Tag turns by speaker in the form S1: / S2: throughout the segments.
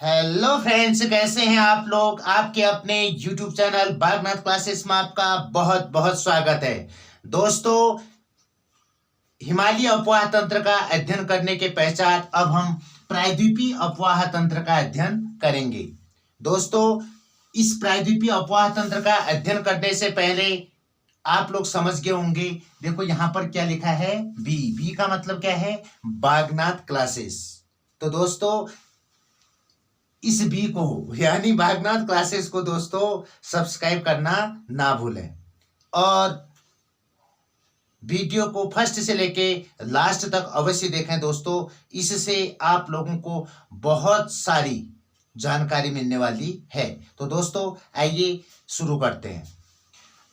S1: Hello friends, कैसे हैं आप लोग। आपके अपने YouTube चैनल बागनाथ क्लासेस में आपका बहुत बहुत स्वागत है। दोस्तों, हिमालय अपवाह तंत्र का अध्ययन करने के पश्चात अब हम प्रायद्वीपीय अपवाह तंत्र का अध्ययन करेंगे। दोस्तों, इस प्रायद्वीपीय अपवाह तंत्र का अध्ययन करने से पहले आप लोग समझ गए होंगे। देखो यहाँ पर क्या लिखा है, बी का मतलब क्या है, बागनाथ क्लासेस। तो दोस्तों, इस बी को यानी बागनाथ क्लासेस को दोस्तों सब्सक्राइब करना ना भूलें और वीडियो को फर्स्ट से लेके लास्ट तक अवश्य देखें दोस्तों। इससे आप लोगों को बहुत सारी जानकारी मिलने वाली है। तो दोस्तों, आइए शुरू करते हैं।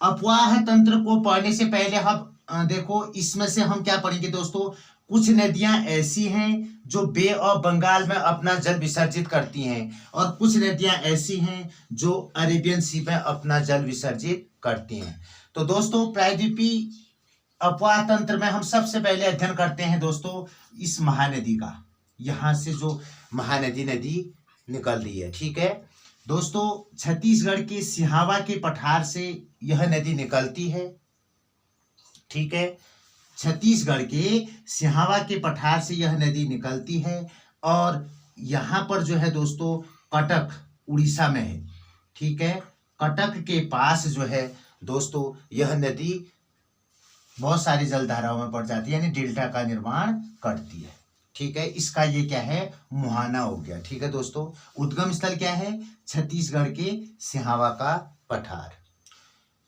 S1: अपवाह तंत्र को पढ़ने से पहले हम देखो इसमें से हम क्या पढ़ेंगे दोस्तों। कुछ नदियां ऐसी हैं जो बे ऑफ बंगाल में अपना जल विसर्जित करती हैं और कुछ नदियां ऐसी हैं जो अरेबियन सी में अपना जल विसर्जित करती हैं। तो दोस्तों, प्रायद्वीपीय अपवाह तंत्र में हम सबसे पहले अध्ययन करते हैं दोस्तों इस महानदी का। यहां से जो महानदी निकल रही है, ठीक है दोस्तों। छत्तीसगढ़ के सिहावा के पठार से यह नदी निकलती है, ठीक है। छत्तीसगढ़ के सिहावा के पठार से यह नदी निकलती है और यहाँ पर जो है दोस्तों कटक उड़ीसा में है, ठीक है। कटक के पास जो है दोस्तों यह नदी बहुत सारी जलधाराओं में पड़ जाती है, यानी डेल्टा का निर्माण करती है, ठीक है। इसका ये क्या है, मुहाना हो गया, ठीक है दोस्तों। उद्गम स्थल क्या है, छत्तीसगढ़ के सिहावा का पठार।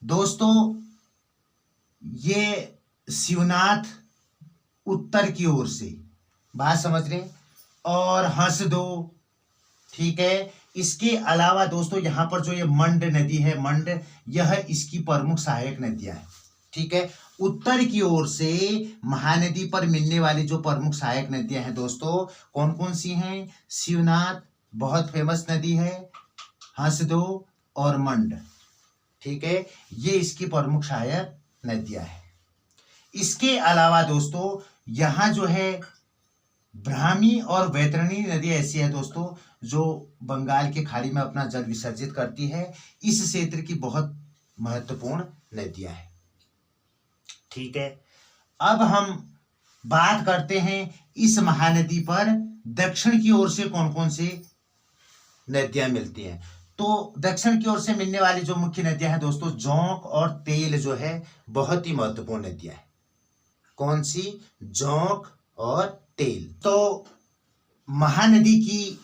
S1: दोस्तों, ये शिवनाथ उत्तर की ओर से, बात समझ रहे हैं, और हंसदो, ठीक है। इसके अलावा दोस्तों यहाँ पर जो ये मंड नदी है, मंड, यह इसकी प्रमुख सहायक नदियां हैं, ठीक है। उत्तर की ओर से महानदी पर मिलने वाली जो प्रमुख सहायक नदियां हैं दोस्तों, कौन कौन सी हैं, शिवनाथ बहुत फेमस नदी है, हंसदो और मंड, ठीक है। ये इसकी प्रमुख सहायक नदियां हैं। इसके अलावा दोस्तों यहाँ जो है ब्राह्मी और वैतरणी नदी ऐसी है दोस्तों जो बंगाल के खाड़ी में अपना जल विसर्जित करती है। इस क्षेत्र की बहुत महत्वपूर्ण नदियां हैं, ठीक है। अब हम बात करते हैं इस महानदी पर दक्षिण की ओर से कौन कौन से नदियां मिलती हैं। तो दक्षिण की ओर से मिलने वाली जो मुख्य नदियां हैं दोस्तों, जोंक और तेल जो है बहुत ही महत्वपूर्ण नदियां हैं। कौन सी, जोंक और तेल। तो महानदी की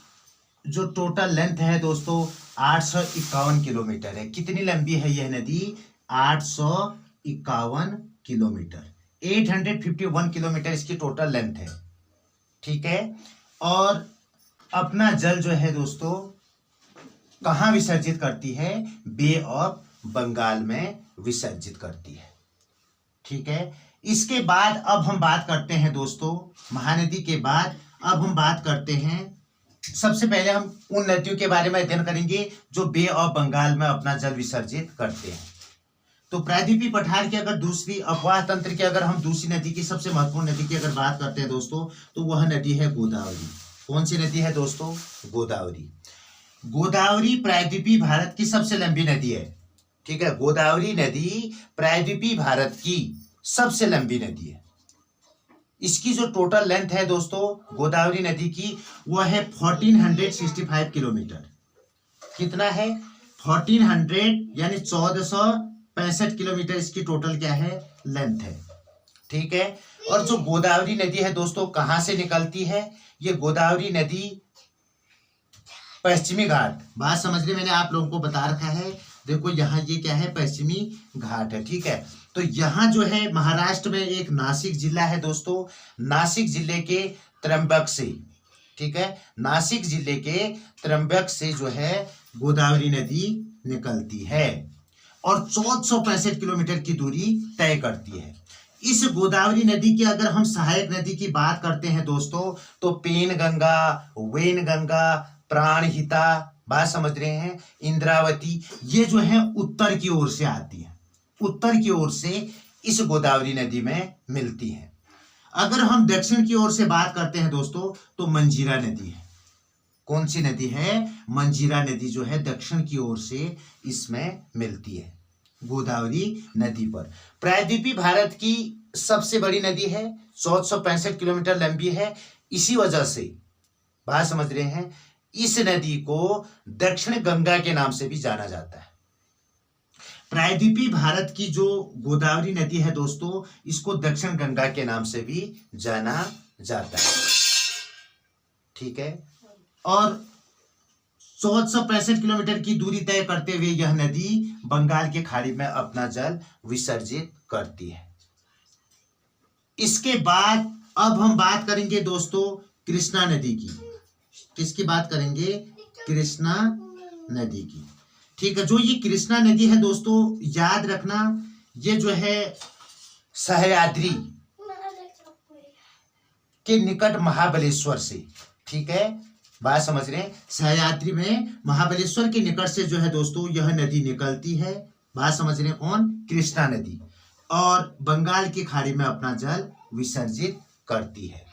S1: जो टोटल लेंथ है दोस्तों 851 किलोमीटर है। कितनी लंबी है यह नदी, 851 किलोमीटर, 851 किलोमीटर इसकी टोटल लेंथ है, ठीक है। और अपना जल जो है दोस्तों कहाँ विसर्जित करती है, बे ऑफ बंगाल में विसर्जित करती है, ठीक है। इसके बाद अब हम बात करते हैं दोस्तों, महानदी के बाद अब हम बात करते हैं, सबसे पहले हम उन नदियों के बारे में अध्ययन करेंगे जो बे ऑफ बंगाल में अपना जल विसर्जित करते हैं। तो प्रायद्वीपीय पठार की अगर दूसरी अपवाह तंत्र की अगर हम दूसरी नदी की, सबसे महत्वपूर्ण नदी की अगर बात करते हैं दोस्तों, तो वह नदी है गोदावरी। कौन सी नदी है दोस्तों, गोदावरी। गोदावरी प्रायद्वीपीय भारत की सबसे लंबी नदी है, ठीक है। गोदावरी नदी प्रायद्वीपीय भारत की सबसे लंबी नदी है। इसकी जो टोटल लेंथ है दोस्तों गोदावरी नदी की, वह है 1465 किलोमीटर। कितना है, 1400 यानी 1465 किलोमीटर इसकी टोटल क्या है, लेंथ है, ठीक है। और जो गोदावरी नदी है दोस्तों कहां से निकलती है, ये गोदावरी नदी पश्चिमी घाट, बात समझ रहे, मैंने आप लोगों को बता रखा है। देखो यहाँ ये क्या है, पश्चिमी घाट है, ठीक है। तो यहाँ जो है महाराष्ट्र में एक नासिक जिला है दोस्तों, नासिक जिले के त्रंबक से, ठीक है, नासिक जिले के त्रंबक से जो है गोदावरी नदी निकलती है और 1465 किलोमीटर की दूरी तय करती है। इस गोदावरी नदी की अगर हम सहायक नदी की बात करते हैं दोस्तों, तो पेन गंगा, वेन गंगा, प्राणहिता, बात समझ रहे हैं, इंद्रावती, ये जो है उत्तर की ओर से आती है, उत्तर की ओर से इस गोदावरी नदी में मिलती है। अगर हम दक्षिण की ओर से बात करते हैं दोस्तों, तो मंजीरा नदी है। कौन सी नदी है? मंजीरा नदी जो है दक्षिण की ओर से इसमें मिलती है, गोदावरी नदी पर। प्रायद्वीपीय भारत की सबसे बड़ी नदी है, 1465 किलोमीटर लंबी है। इसी वजह से, बात समझ रहे हैं, इस नदी को दक्षिण गंगा के नाम से भी जाना जाता है। प्रायद्वीपीय भारत की जो गोदावरी नदी है दोस्तों, इसको दक्षिण गंगा के नाम से भी जाना जाता है, ठीक है। और 1465 किलोमीटर की दूरी तय करते हुए यह नदी बंगाल की खाड़ी में अपना जल विसर्जित करती है। इसके बाद अब हम बात करेंगे दोस्तों कृष्णा नदी की। किसकी बात करेंगे? कृष्णा नदी की, ठीक है। जो ये कृष्णा नदी है दोस्तों, याद रखना, ये जो है सह्याद्री के निकट महाबलेश्वर से, ठीक है, बात समझ रहे हैं, सह्याद्री में महाबलेश्वर के निकट से जो है दोस्तों यह नदी निकलती है। बात समझ रहे हैं, कौन? कृष्णा नदी, और बंगाल की खाड़ी में अपना जल विसर्जित करती है।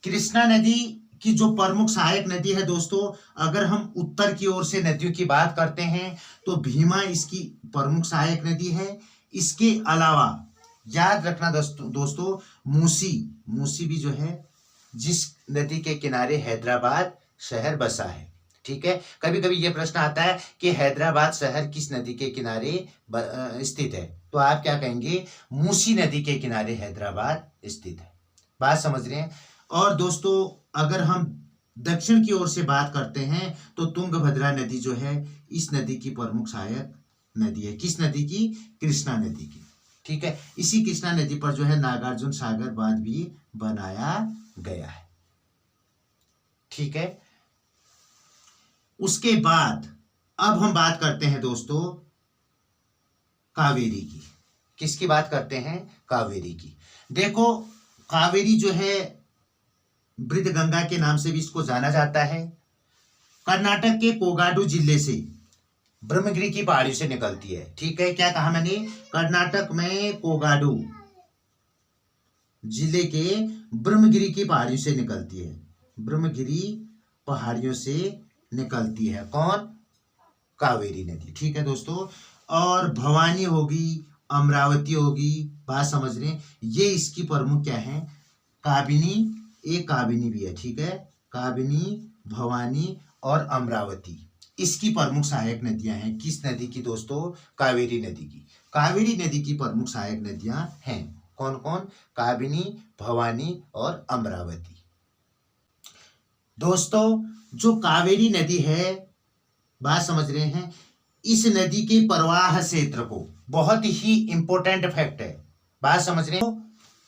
S1: कृष्णा नदी की जो प्रमुख सहायक नदी है दोस्तों, अगर हम उत्तर की ओर से नदियों की बात करते हैं तो भीमा इसकी प्रमुख सहायक नदी है। इसके अलावा याद रखना दोस्तों मूसी भी जो है, जिस नदी के किनारे हैदराबाद शहर बसा है, ठीक है। कभी कभी यह प्रश्न आता है कि हैदराबाद शहर किस नदी के किनारे स्थित है, तो आप क्या कहेंगे? मूसी नदी के किनारे हैदराबाद स्थित है। बात समझ रहे हैं। और दोस्तों अगर हम दक्षिण की ओर से बात करते हैं तो तुंगभद्रा नदी जो है इस नदी की प्रमुख सहायक नदी है। किस नदी की? कृष्णा नदी की, ठीक है। इसी कृष्णा नदी पर जो है नागार्जुन सागर बांध भी बनाया गया है, ठीक है। उसके बाद अब हम बात करते हैं दोस्तों कावेरी की। किसकी बात करते हैं? कावेरी की। देखो कावेरी जो है वृद्ध गंगा के नाम से भी इसको जाना जाता है। कर्नाटक के कोगाडू जिले से ब्रह्मगिरी की पहाड़ी से निकलती है, ठीक है। क्या कहा मैंने? कर्नाटक में कोगाडू जिले के ब्रह्मगिरी की पहाड़ियों से निकलती है, ब्रह्मगिरी पहाड़ियों से निकलती है। कौन? कावेरी नदी, ठीक है दोस्तों। और भवानी होगी, अमरावती होगी, बात समझ रहे हैं, ये इसकी प्रमुख क्या है? काबिनी, एक काबिनी भी है, ठीक है। काबिनी, भवानी और अमरावती इसकी प्रमुख सहायक नदियां हैं। किस नदी की दोस्तों? कावेरी नदी की। कावेरी नदी की प्रमुख सहायक नदियां हैं कौन कौन? काबिनी, भवानी और अमरावती। दोस्तों जो कावेरी नदी है, बात समझ रहे हैं, इस नदी के प्रवाह क्षेत्र को, बहुत ही इंपॉर्टेंट फैक्ट है, बात समझ रहे हैं,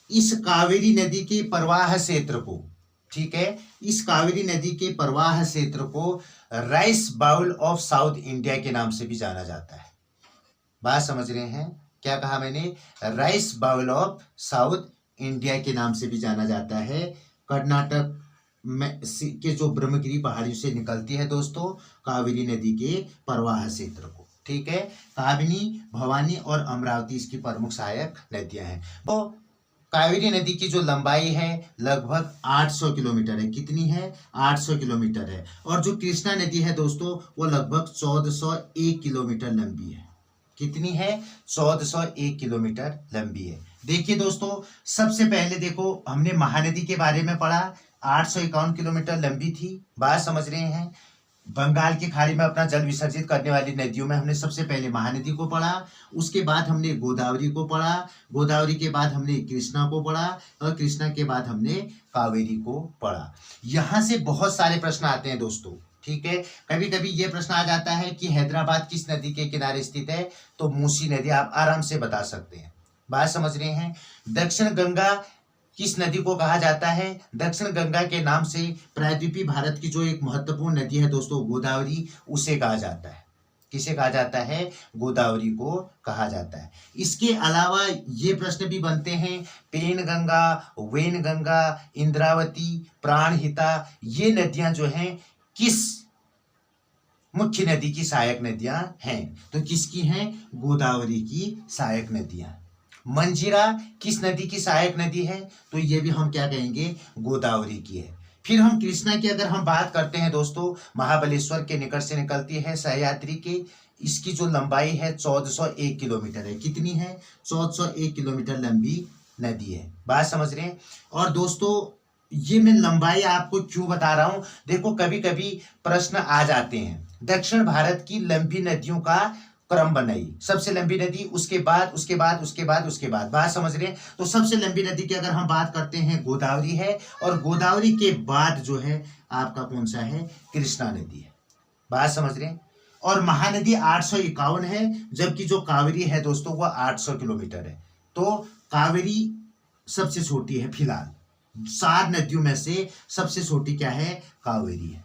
S1: इस कावेरी नदी के प्रवाह क्षेत्र को, ठीक है, इस कावेरी नदी के प्रवाह क्षेत्र को rice bowl of South India के नाम से भी जाना जाता है। बात समझ रहे हैं? क्या कहा मैंने? Rice bowl of South India के नाम से भी जाना जाता है। कर्नाटक में के जो ब्रह्मगिरी पहाड़ियों से निकलती है दोस्तों कावेरी नदी के प्रवाह क्षेत्र को, ठीक है। काबिनी, भवानी और अमरावती इसकी प्रमुख सहायक नदियां हैं। तो कावेरी नदी की जो लंबाई है लगभग 800 किलोमीटर है। कितनी है? 800 किलोमीटर है। और जो कृष्णा नदी है दोस्तों वो लगभग 1401 किलोमीटर लंबी है। कितनी है? 1401 किलोमीटर लंबी है। देखिए दोस्तों सबसे पहले देखो हमने महानदी के बारे में पढ़ा, 851 किलोमीटर लंबी थी। बात समझ रहे हैं? बंगाल की खाड़ी में अपना जल विसर्जित करने वाली नदियों में हमने सबसे पहले महानदी को पढ़ा, उसके बाद हमने गोदावरी को पढ़ा, गोदावरी के बाद हमने कृष्णा को पढ़ा और कृष्णा के बाद हमने कावेरी को पढ़ा। यहाँ से बहुत सारे प्रश्न आते हैं दोस्तों, ठीक है। कभी कभी ये प्रश्न आ जाता है कि हैदराबाद किस नदी के किनारे स्थित है, तो मूसी नदी आप आराम से बता सकते हैं। बात समझ रहे हैं? दक्षिण गंगा किस नदी को कहा जाता है? दक्षिण गंगा के नाम से प्रायद्वीपीय भारत की जो एक महत्वपूर्ण नदी है दोस्तों गोदावरी, उसे कहा जाता है। किसे कहा जाता है? गोदावरी को कहा जाता है। इसके अलावा ये प्रश्न भी बनते हैं, पेन गंगा, वेन गंगा, इंद्रावती, प्राणहिता, ये नदियां जो हैं किस मुख्य नदी की सहायक नदियां हैं? तो किसकी हैं? गोदावरी की सहायक नदियां। मंजीरा किस नदी की सहायक नदी है? तो ये भी हम क्या कहेंगे? गोदावरी की है। फिर हम कृष्णा की अगर हम बात करते हैं दोस्तों, महाबलेश्वर के निकट से निकलती है सह्याद्री के। इसकी जो लंबाई है 1401 किलोमीटर है। कितनी है? 1401 किलोमीटर लंबी नदी है। बात समझ रहे हैं। और दोस्तों ये मैं लंबाई आपको क्यों बता रहा हूं, देखो कभी कभी प्रश्न आ जाते हैं, दक्षिण भारत की लंबी नदियों का क्रम बनाई, सबसे लंबी नदी, उसके बाद उसके बाद उसके बाद उसके बाद। बात समझ रहे हैं। तो सबसे लंबी नदी की अगर हम बात करते हैं गोदावरी है, और गोदावरी के बाद जो है आपका कौन सा है? कृष्णा नदी है। बात समझ रहे हैं। और महानदी 851 है, जबकि जो कावेरी है दोस्तों वो 800 किलोमीटर है। तो कावेरी सबसे छोटी है फिलहाल, 7 नदियों में से सबसे छोटी क्या है? कावेरी है।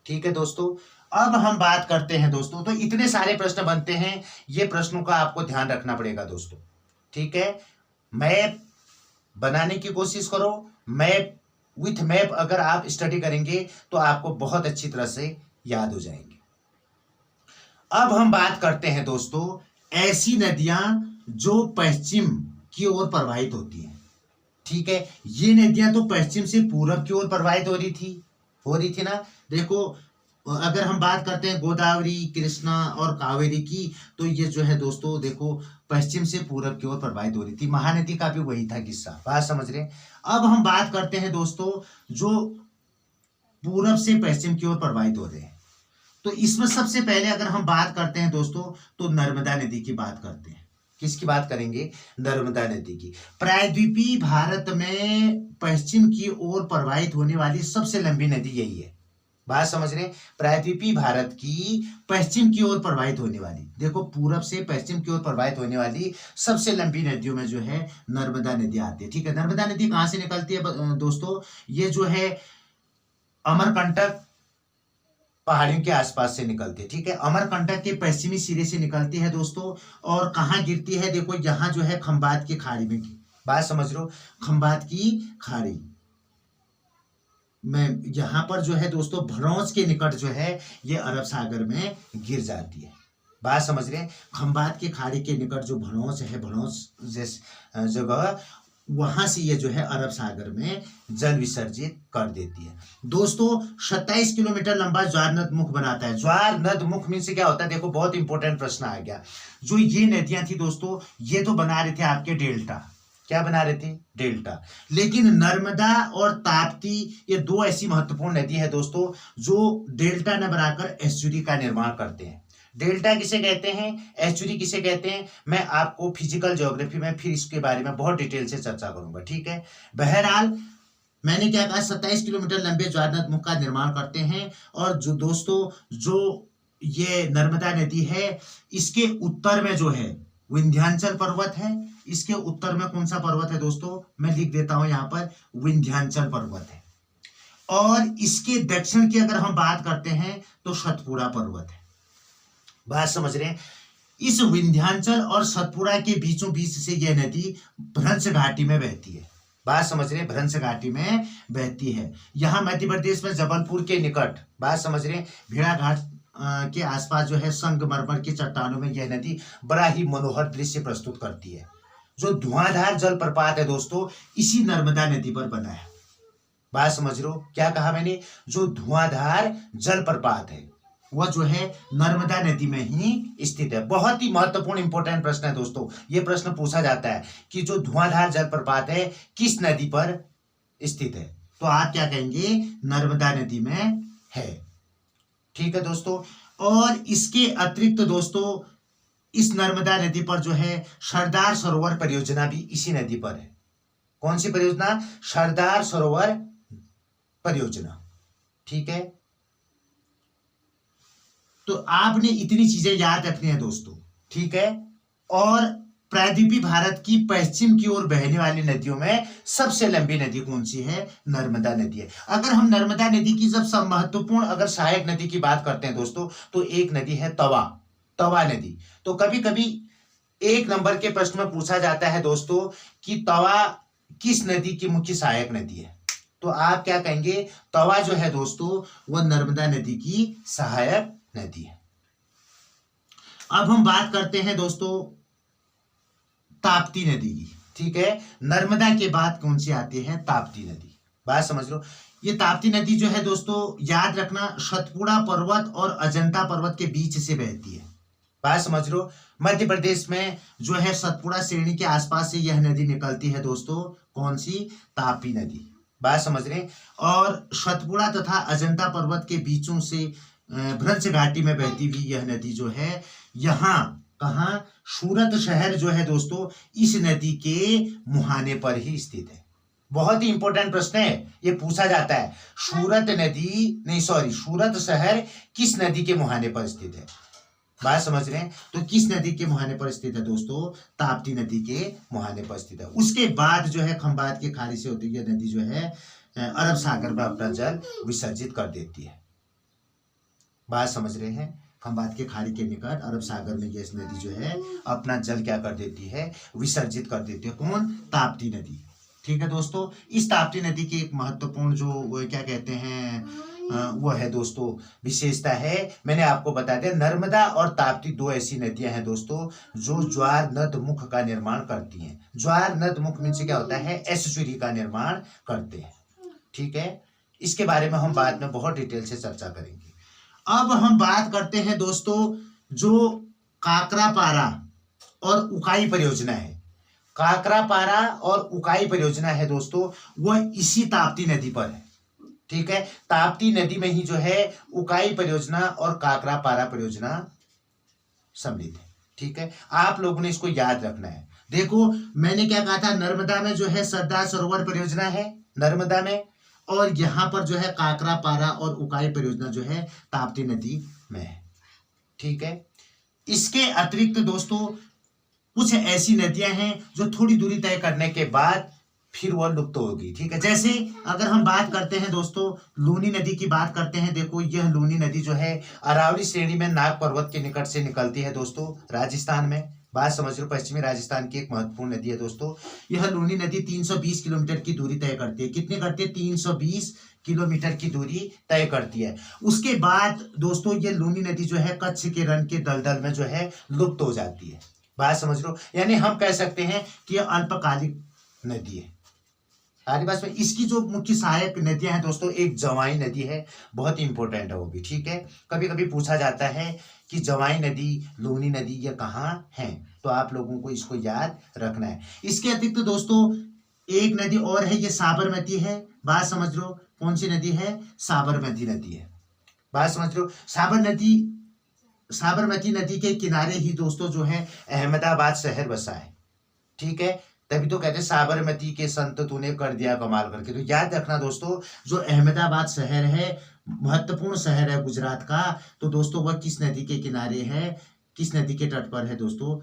S1: ठीक है दोस्तों। अब हम बात करते हैं दोस्तों, तो इतने सारे प्रश्न बनते हैं, ये प्रश्नों का आपको ध्यान रखना पड़ेगा दोस्तों। ठीक है, मैप बनाने की कोशिश करो। मैप विथ मैप अगर आप स्टडी करेंगे तो आपको बहुत अच्छी तरह से याद हो जाएंगे। अब हम बात करते हैं दोस्तों ऐसी नदियां जो पश्चिम की ओर प्रवाहित होती हैं। ठीक है, ये नदियां तो पश्चिम से पूरब की ओर प्रवाहित हो रही थी ना। देखो अगर हम बात करते हैं गोदावरी, कृष्णा और कावेरी की, तो ये जो है दोस्तों देखो पश्चिम से पूरब की ओर प्रवाहित हो रही थी। महानदी का भी वही था किस्सा। बात समझ रहे हैं। अब हम बात करते हैं दोस्तों जो पूरब से पश्चिम की ओर प्रवाहित हो रहे हैं। तो इसमें सबसे पहले अगर हम बात करते हैं दोस्तों तो नर्मदा नदी की बात करते हैं। किसकी बात करेंगे? नर्मदा नदी की। प्रायद्वीपीय भारत में पश्चिम की ओर प्रवाहित होने वाली सबसे लंबी नदी यही है। बात समझ रहे हैं। प्रायद्वीपीय भारत की पश्चिम की ओर प्रवाहित होने वाली, देखो पूरब से पश्चिम की ओर प्रवाहित होने वाली सबसे लंबी नदियों में जो है नर्मदा नदी आती है। ठीक है, नर्मदा नदी कहां से निकलती है दोस्तों? ये जो है अमरकंटक पहाड़ियों के आसपास से निकलती है। ठीक है, अमरकंटक के पश्चिमी सिरे से निकलती है दोस्तों। और कहाँ गिरती है? देखो यहाँ जो है खंबात की खाड़ी में। बात समझ लो, खंबात की खाड़ी में यहाँ पर जो है दोस्तों भरौंज के निकट जो है ये अरब सागर में गिर जाती है। बात समझ रहे हैं। खंबात की खाड़ी के निकट जो भरौंज है, भरौंज जगह, वहां से ये जो है अरब सागर में जल विसर्जित कर देती है। दोस्तों 27 किलोमीटर लंबा ज्वार नद मुख बनाता है। ज्वार नद मुख मीन से क्या होता है? देखो बहुत इंपॉर्टेंट प्रश्न आ गया। जो ये नदियां थी दोस्तों, ये तो बना रहे थे आपके डेल्टा। क्या बना रहे थे? डेल्टा। लेकिन नर्मदा और ताप्ती ये दो ऐसी महत्वपूर्ण नदी है दोस्तों जो डेल्टा न बनाकर एस्चुरी का निर्माण करते हैं। डेल्टा किसे कहते हैं, एस्चुरी किसे कहते हैं, मैं आपको फिजिकल ज्योग्राफी में फिर इसके बारे में बहुत डिटेल से चर्चा करूंगा। ठीक है, बहरहाल मैंने क्या कहा, 27 किलोमीटर लंबे ज्वार नद मुख का निर्माण करते हैं। और जो दोस्तों जो ये नर्मदा नदी है, इसके उत्तर में जो है विंध्याचल पर्वत है। इसके उत्तर में कौन सा पर्वत है दोस्तों? मैं लिख देता हूं यहां पर, विंध्याचल पर्वत है। और इसके दक्षिण की अगर हम बात करते हैं तो सतपुड़ा पर्वत है। बात समझ रहे हैं। इस विंध्याचल और सतपुड़ा के बीचों बीच से यह नदी भ्रंश घाटी में बहती है। बात समझ रहे हैं, भ्रंश घाटी में बहती है। यहाँ मध्य प्रदेश में जबलपुर के निकट, बात समझ रहे हैं, भेड़ाघाट के आसपास जो है संगमरमर की चट्टानों में यह नदी बड़ा ही मनोहर दृश्य प्रस्तुत करती है। जो धुआंधार जलप्रपात है दोस्तों, इसी नर्मदा नदी पर बना है। बात समझ रहे हो, क्या कहा मैंने? जो धुआंधार जलप्रपात है वह जो है नर्मदा नदी में ही स्थित है। बहुत ही महत्वपूर्ण इंपॉर्टेंट प्रश्न है दोस्तों। यह प्रश्न पूछा जाता है कि जो धुआंधार जलप्रपात है किस नदी पर स्थित है, तो आप क्या कहेंगे? नर्मदा नदी में है। ठीक है दोस्तों। और इसके अतिरिक्त दोस्तों इस नर्मदा नदी पर जो है सरदार सरोवर परियोजना भी इसी नदी पर है। कौन सी परियोजना? सरदार सरोवर परियोजना। ठीक है, तो आपने इतनी चीजें याद रखनी है दोस्तों। ठीक है, और प्रायद्वीपीय भारत की पश्चिम की ओर बहने वाली नदियों में सबसे लंबी नदी कौन सी है? नर्मदा नदी है। अगर हम नर्मदा नदी की सबसे महत्वपूर्ण अगर सहायक नदी की बात करते हैं दोस्तों, तो एक नदी है तवा नदी। तो कभी कभी 1 नंबर के प्रश्न में पूछा जाता है दोस्तों कि तवा किस नदी की मुख्य सहायक नदी है, तो आप क्या कहेंगे? तवा जो है दोस्तों वह नर्मदा नदी की सहायक नदी है। अब हम बात करते हैं दोस्तों ताप्ती नदी की। ठीक है, नर्मदा के बाद कौन सी आती है? ताप्ती नदी। बात समझ लो। ये ताप्ती नदी जो है दोस्तों, याद रखना, सतपुड़ा पर्वत और अजंता पर्वत के बीच से बहती है। बात समझ लो, मध्य प्रदेश में जो है सतपुड़ा श्रेणी के आसपास से यह नदी निकलती है दोस्तों। कौन सी? तापी नदी। बात समझ रहे हैं। और सतपुड़ा तथा अजंता पर्वत के बीचों से भ्रंश घाटी में बहती हुई यह नदी जो है, यहाँ कहाँ? सूरत शहर जो है दोस्तों, इस नदी के मुहाने पर ही स्थित है। बहुत ही इंपॉर्टेंट प्रश्न है, ये पूछा जाता है। सूरत शहर किस नदी के मुहाने पर स्थित है? बात समझ रहे हैं। तो किस नदी के मुहाने पर स्थित है दोस्तों? ताप्ती नदी के मुहाने पर स्थित है। उसके बाद जो है खंबात की खाड़ी से होती है नदी जो है अरब सागर में अपना जल विसर्जित कर देती है। बात समझ रहे हैं। खंबात की खाड़ी के निकट अरब सागर में यह नदी जो है अपना जल क्या कर देती है? विसर्जित कर देती है। कौन? ताप्ती नदी। ठीक है दोस्तों। इस ताप्ती नदी की एक महत्वपूर्ण जो वो क्या कहते हैं वो है दोस्तों विशेषता है, मैंने आपको बता दिया। नर्मदा और ताप्ती दो ऐसी नदियां हैं दोस्तों जो ज्वार नद मुख का निर्माण करती हैं। ज्वार नद मुख में से क्या होता है? एस्चुरी का निर्माण करते हैं। ठीक है, इसके बारे में हम बाद में बहुत डिटेल से चर्चा करेंगे। अब हम बात करते हैं दोस्तों जो काकरापारा और उकाई परियोजना है। काकरापारा और उकाई परियोजना है दोस्तों, वह इसी ताप्ती नदी पर है। ठीक है, ताप्ती नदी में ही जो है उकाई परियोजना और काकरापारा परियोजना सम्मिलित है। ठीक है, आप लोगों ने इसको याद रखना है। देखो मैंने क्या कहा था, नर्मदा में जो है सरदार सरोवर परियोजना है नर्मदा में, और यहाँ पर जो है काकरापारा और उकाई परियोजना जो है ताप्ती नदी में है। ठीक है, इसके अतिरिक्त दोस्तों कुछ ऐसी नदियां हैं जो थोड़ी दूरी तय करने के बाद फिर वह लुप्त होगी। ठीक है, जैसे अगर हम बात करते हैं दोस्तों लूनी नदी की बात करते हैं। देखो यह लूनी नदी जो है अरावली श्रेणी में नाग पर्वत के निकट से निकलती है दोस्तों, राजस्थान में। बात समझ लो, पश्चिमी राजस्थान की एक महत्वपूर्ण नदी है दोस्तों। यह लूनी नदी 320 किलोमीटर की दूरी तय करती है। कितनी करती है? 320 किलोमीटर की दूरी तय करती है। उसके बाद दोस्तों ये लूनी नदी जो है कच्छ के रण के दलदल में जो है लुप्त हो जाती है। बात समझ लो, यानी हम कह सकते हैं कि यह अल्पकालिक नदी है। आगे बात में इसकी जो मुख्य सहायक नदियां हैं दोस्तों, एक जवाई नदी है, बहुत ही इंपॉर्टेंट है वो भी। ठीक है, कभी कभी पूछा जाता है कि जवाई नदी, लूनी नदी ये कहाँ है, तो आप लोगों को इसको याद रखना है। इसके अतिरिक्त दोस्तों एक नदी और है, ये साबरमती है। बात समझ लो, कौन सी नदी है? साबरमती नदी है। बात समझ लो, साबरमती नदी के किनारे ही दोस्तों जो है अहमदाबाद शहर बसा है। ठीक है, तभी तो कहते हैं साबरमती के संत तूने कर दिया कमाल करके। तो याद रखना दोस्तों, जो अहमदाबाद शहर है महत्वपूर्ण शहर है गुजरात का, तो दोस्तों वह किस नदी के किनारे है? किस नदी के तट पर है दोस्तों?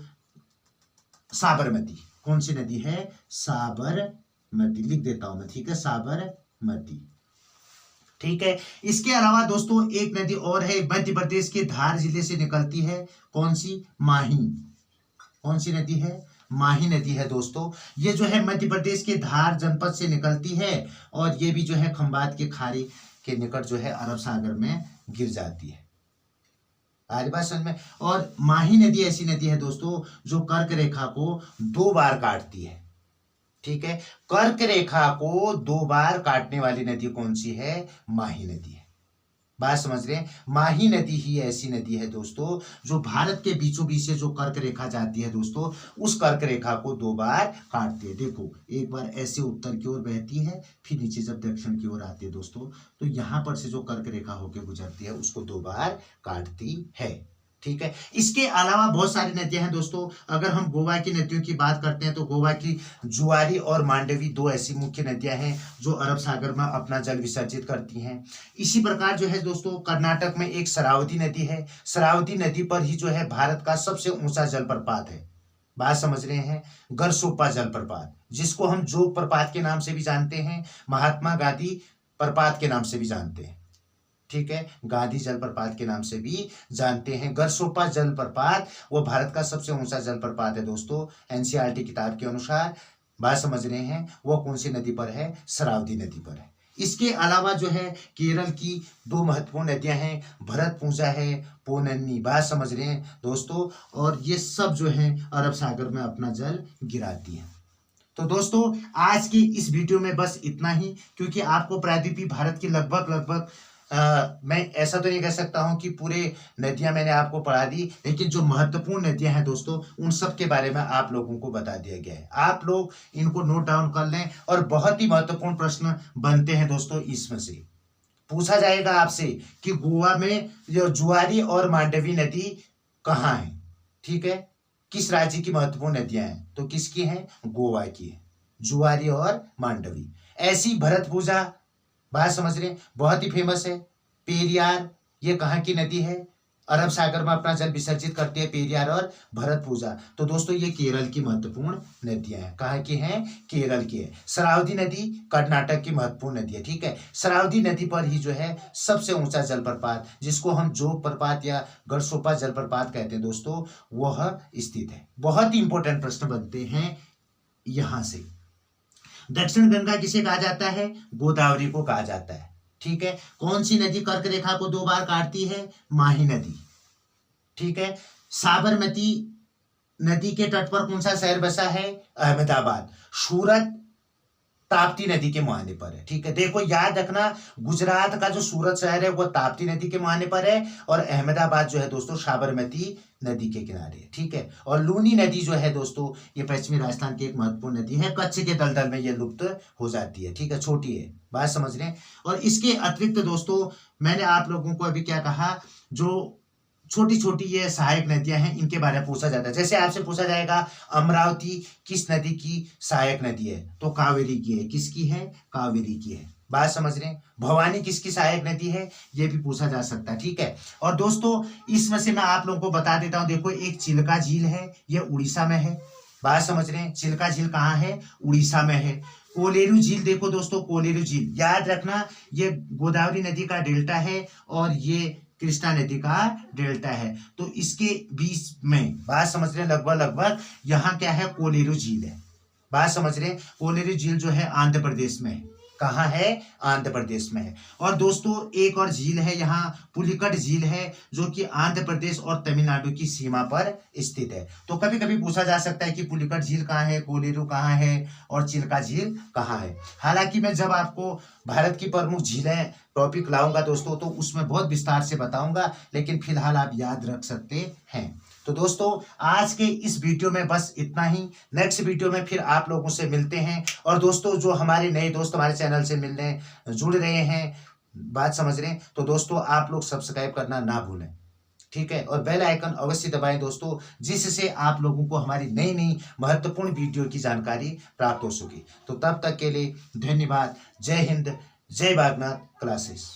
S1: साबरमती। कौन सी नदी है? साबरमती। लिख देता हूं मैं। ठीक है, साबरमती। ठीक है, इसके अलावा दोस्तों एक नदी और है, मध्य प्रदेश के धार जिले से निकलती है। कौन सी? माही। कौन सी नदी है? माही नदी है दोस्तों। ये जो है मध्य प्रदेश के धार जनपद से निकलती है और ये भी जो है खंबात के खाड़ी के निकट जो है अरब सागर में गिर जाती है। आज बात समझ में। और माही नदी ऐसी नदी है दोस्तों जो कर्क रेखा को 2 बार काटती है। ठीक है, कर्क रेखा को 2 बार काटने वाली नदी कौन सी है? माही नदी है। बात समझ रहे हैं। माही नदी ही ऐसी नदी है दोस्तों जो भारत के बीचों बीच से जो कर्क रेखा जाती है दोस्तों, उस कर्क रेखा को 2 बार काटती है। देखो एक बार ऐसे उत्तर की ओर बहती है, फिर नीचे जब दक्षिण की ओर आती है दोस्तों, तो यहाँ पर से जो कर्क रेखा होकर गुजरती है उसको 2 बार काटती है। ठीक है, इसके अलावा बहुत सारी नदियां हैं दोस्तों। अगर हम गोवा की नदियों की बात करते हैं तो गोवा की जुआरी और मांडवी 2 ऐसी मुख्य नदियां हैं जो अरब सागर में अपना जल विसर्जित करती हैं। इसी प्रकार जो है दोस्तों कर्नाटक में एक शरावती नदी है। शरावती नदी पर ही जो है भारत का सबसे ऊंचा जलप्रपात है। बात समझ रहे हैं। गरसोप्पा जलप्रपात, जिसको हम जोग प्रपात के नाम से भी जानते हैं, महात्मा गांधी प्रपात के नाम से भी जानते हैं। ठीक है, गांधी जलप्रपात के नाम से भी जानते हैं। गरसोप्पा जलप्रपात वो भारत का सबसे ऊंचा जलप्रपात है दोस्तों, एनसीईआरटी किताब के अनुसार। बात समझ रहे हैं। वो कौन सी नदी पर है? शरावती नदी पर है। इसके अलावा जो है केरल की 2 महत्वपूर्ण नदियां हैं, भरतपुजा है, पोनन्नी। बात समझ रहे हैं दोस्तों, और ये सब जो है अरब सागर में अपना जल गिराती हैं। तो दोस्तों आज की इस वीडियो में बस इतना ही, क्योंकि आपको प्रायद्वीपीय भारत की लगभग मैं ऐसा तो नहीं कह सकता हूं कि पूरे नदियां मैंने आपको पढ़ा दी, लेकिन जो महत्वपूर्ण नदियां हैं दोस्तों उन सब के बारे में आप लोगों को बता दिया गया है। आप लोग इनको नोट डाउन कर लें और बहुत ही महत्वपूर्ण प्रश्न बनते हैं दोस्तों। इसमें से पूछा जाएगा आपसे कि गोवा में जो जुआरी और मांडवी नदी कहाँ है, ठीक है, किस राज्य की महत्वपूर्ण नदियां हैं, तो किसकी हैं, गोवा की है, जुआरी और मांडवी। ऐसी भरतपुजा, बात समझ रहे हैं, बहुत ही फेमस है। पेरियार, ये कहाँ की नदी है, अरब सागर में अपना जल विसर्जित करती है पेरियार और भरतपुजा। तो दोस्तों ये केरल की महत्वपूर्ण नदियां हैं। कहाँ की हैं, केरल की है। शरावती नदी कर्नाटक की महत्वपूर्ण नदी है, ठीक है। शरावती नदी पर ही जो है सबसे ऊंचा जलप्रपात, जिसको हम जोग प्रपात या गढ़सोपा जलप्रपात कहते हैं दोस्तों, वह स्थित है। बहुत ही इंपॉर्टेंट प्रश्न बनते हैं यहां से। दक्षिण गंगा किसे कहा जाता है, गोदावरी को कहा जाता है, ठीक है। कौन सी नदी कर्क रेखा को 2 बार काटती है, माही नदी, ठीक है। साबरमती नदी के तट पर कौन सा शहर बसा है, अहमदाबाद। सूरत ताप्ती नदी के मुहाने पर है, ठीक है। देखो याद रखना, गुजरात का जो सूरत शहर है वो ताप्ती नदी के मुहाने पर है और अहमदाबाद जो है दोस्तों साबरमती नदी के किनारे है, ठीक है। और लूनी नदी जो है दोस्तों ये पश्चिमी राजस्थान की एक महत्वपूर्ण नदी है। कच्छ के दलदल में ये लुप्त हो जाती है, ठीक है, छोटी है, बात समझ रहे हैं। और इसके अतिरिक्त दोस्तों मैंने आप लोगों को अभी क्या कहा, जो छोटी छोटी ये सहायक नदियां हैं इनके बारे में पूछा जाता है। जैसे आपसे पूछा जाएगा अमरावती किस नदी की सहायक नदी है, तो कावेरी की है। किसकी है, कावेरी की है, बात समझ रहे हैं। भवानी किसकी सहायक नदी है, ये भी पूछा जा सकता है, ठीक है। और दोस्तों इसमें से मैं आप लोगों को बता देता हूं, देखो एक चिल्का झील है, ये उड़ीसा में है, बात समझ रहे हैं। चिल्का झील कहाँ है, उड़ीसा में है। कोलेरू झील देखो दोस्तों, कोलेरू झील याद रखना ये गोदावरी नदी का डेल्टा है और ये कृष्णा नदी का डेल्टा है, तो इसके बीच में, बात समझ रहे हैं, लगभग यहाँ क्या है, कोलेरू झील है, बात समझ रहे हैं। कोलेरू झील जो है आंध्र प्रदेश में है, कहाँ है, आंध्र प्रदेश में है। और दोस्तों एक और झील है यहाँ, पुलिकट झील है, जो कि आंध्र प्रदेश और तमिलनाडु की सीमा पर स्थित है। तो कभी कभी पूछा जा सकता है कि पुलिकट झील कहाँ है, कोलेरू कहाँ है और चिल्का झील कहाँ है। हालांकि मैं जब आपको भारत की प्रमुख झीलें टॉपिक लाऊंगा दोस्तों तो उसमें बहुत विस्तार से बताऊंगा, लेकिन फिलहाल आप याद रख सकते हैं। तो दोस्तों आज के इस वीडियो में बस इतना ही। नेक्स्ट वीडियो में फिर आप लोगों से मिलते हैं। और दोस्तों जो हमारे नए दोस्त हमारे चैनल से मिलने जुड़ रहे हैं, बात समझ रहे हैं, तो दोस्तों आप लोग सब्सक्राइब करना ना भूलें, ठीक है। और बेल आइकन अवश्य दबाएं दोस्तों, जिससे आप लोगों को हमारी नई नई महत्वपूर्ण वीडियो की जानकारी प्राप्त हो सके। तो तब तक के लिए धन्यवाद। जय हिंद, जय बागनाथ क्लासेस।